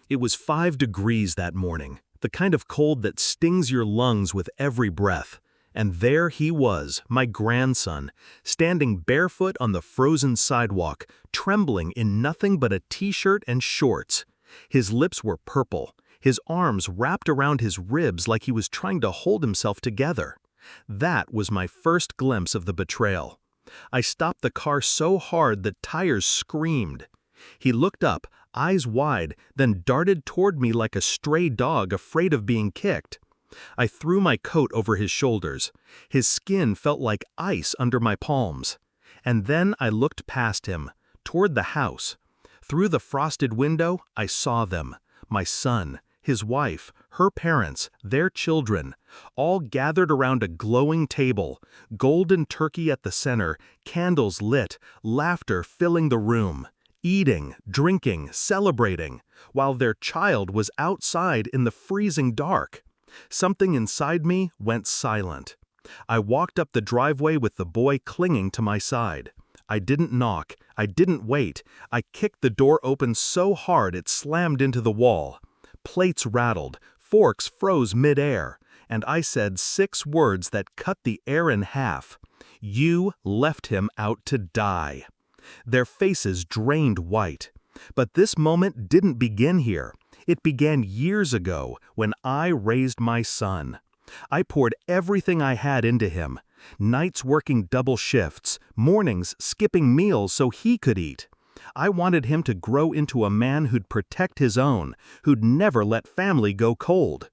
It was 5 degrees that morning, the kind of cold that stings your lungs with every breath. And there he was, my grandson, standing barefoot on the frozen sidewalk, trembling in nothing but a t-shirt and shorts. His lips were purple, his arms wrapped around his ribs like he was trying to hold himself together. That was my first glimpse of the betrayal. I stopped the car so hard that tires screamed. He looked up, eyes wide, then darted toward me like a stray dog afraid of being kicked. I threw my coat over his shoulders. His skin felt like ice under my palms. And then I looked past him, toward the house. Through the frosted window, I saw them, my son, his wife, her parents, their children, all gathered around a glowing table, golden turkey at the center, candles lit, laughter filling the room, eating, drinking, celebrating, while their child was outside in the freezing dark. Something inside me went silent. I walked up the driveway with the boy clinging to my side. I didn't knock, I didn't wait. I kicked the door open so hard it slammed into the wall. Plates rattled, forks froze mid-air, and I said 6 words that cut the air in half. You left him out to die. Their faces drained white. But this moment didn't begin here. It began years ago when I raised my son. I poured everything I had into him. Nights working double shifts, mornings skipping meals so he could eat. I wanted him to grow into a man who'd protect his own, who'd never let family go cold.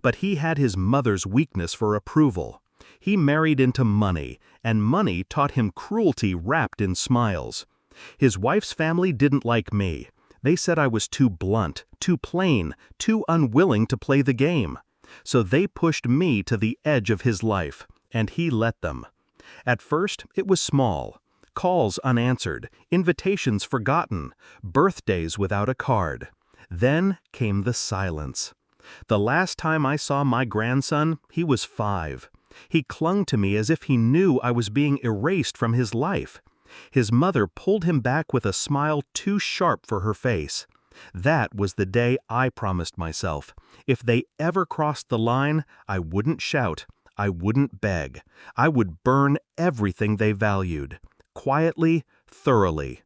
But he had his mother's weakness for approval. He married into money, and money taught him cruelty wrapped in smiles. His wife's family didn't like me. They said I was too blunt, too plain, too unwilling to play the game. So they pushed me to the edge of his life, and he let them. At first, it was small. Calls unanswered, invitations forgotten, birthdays without a card. Then came the silence. The last time I saw my grandson, he was 5. He clung to me as if he knew I was being erased from his life. His mother pulled him back with a smile too sharp for her face. That was the day I promised myself. If they ever crossed the line, I wouldn't shout, I wouldn't beg. I would burn everything they valued. Quietly, thoroughly.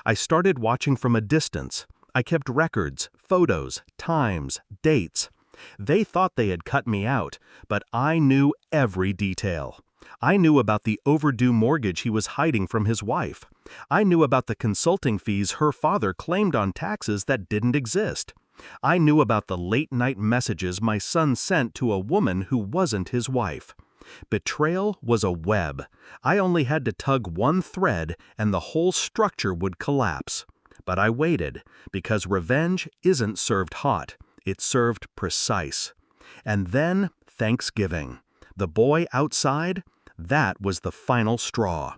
I started watching from a distance. I kept records, photos, times, dates. They thought they had cut me out, but I knew every detail. I knew about the overdue mortgage he was hiding from his wife. I knew about the consulting fees her father claimed on taxes that didn't exist. I knew about the late-night messages my son sent to a woman who wasn't his wife. Betrayal was a web. I only had to tug one thread and the whole structure would collapse. But I waited, because revenge isn't served hot. It's served precise. And then Thanksgiving. The boy outside, that was the final straw.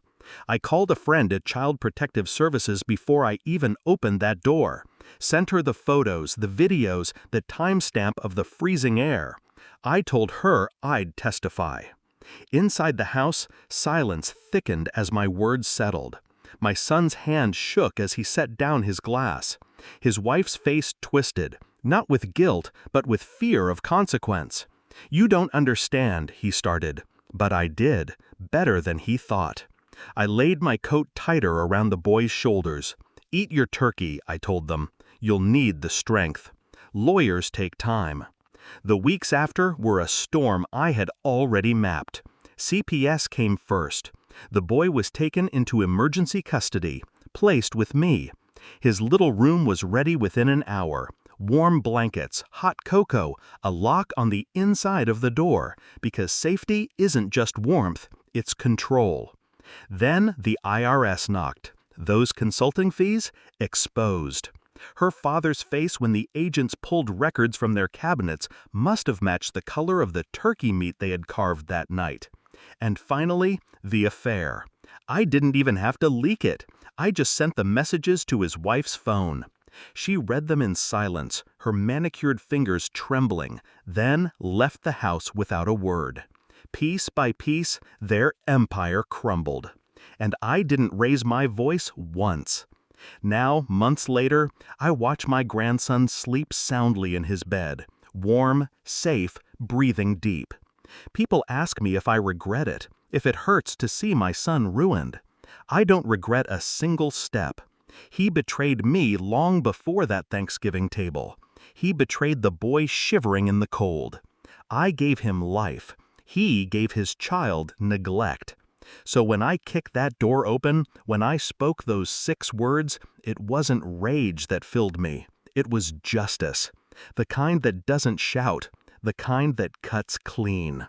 I called a friend at Child Protective Services before I even opened that door. Sent her the photos, the videos, the timestamp of the freezing air. I told her I'd testify. Inside the house, silence thickened as my words settled. My son's hand shook as he set down his glass. His wife's face twisted, not with guilt, but with fear of consequence. "You don't understand," he started. But I did, better than he thought. I laid my coat tighter around the boy's shoulders. "Eat your turkey," I told them. "You'll need the strength. Lawyers take time." The weeks after were a storm I had already mapped. CPS came first. The boy was taken into emergency custody, placed with me. His little room was ready within an hour. Warm blankets, hot cocoa, a lock on the inside of the door, because safety isn't just warmth, it's control. Then the IRS knocked. Those consulting fees? Exposed. Her father's face when the agents pulled records from their cabinets must have matched the color of the turkey meat they had carved that night. And finally, the affair. I didn't even have to leak it. I just sent the messages to his wife's phone. She read them in silence, her manicured fingers trembling, then left the house without a word. Piece by piece, their empire crumbled. And I didn't raise my voice once. Now, months later, I watch my grandson sleep soundly in his bed, warm, safe, breathing deep. People ask me if I regret it, if it hurts to see my son ruined. I don't regret a single step. He betrayed me long before that Thanksgiving table. He betrayed the boy shivering in the cold. I gave him life. He gave his child neglect. So when I kicked that door open, when I spoke those 6 words, it wasn't rage that filled me. It was justice. The kind that doesn't shout, the kind that cuts clean.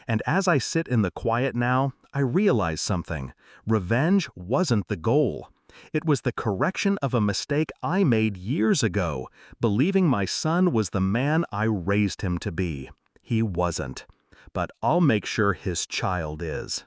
And as I sit in the quiet now, I realize something. Revenge wasn't the goal. It was the correction of a mistake I made years ago, believing my son was the man I raised him to be. He wasn't. But I'll make sure his child is.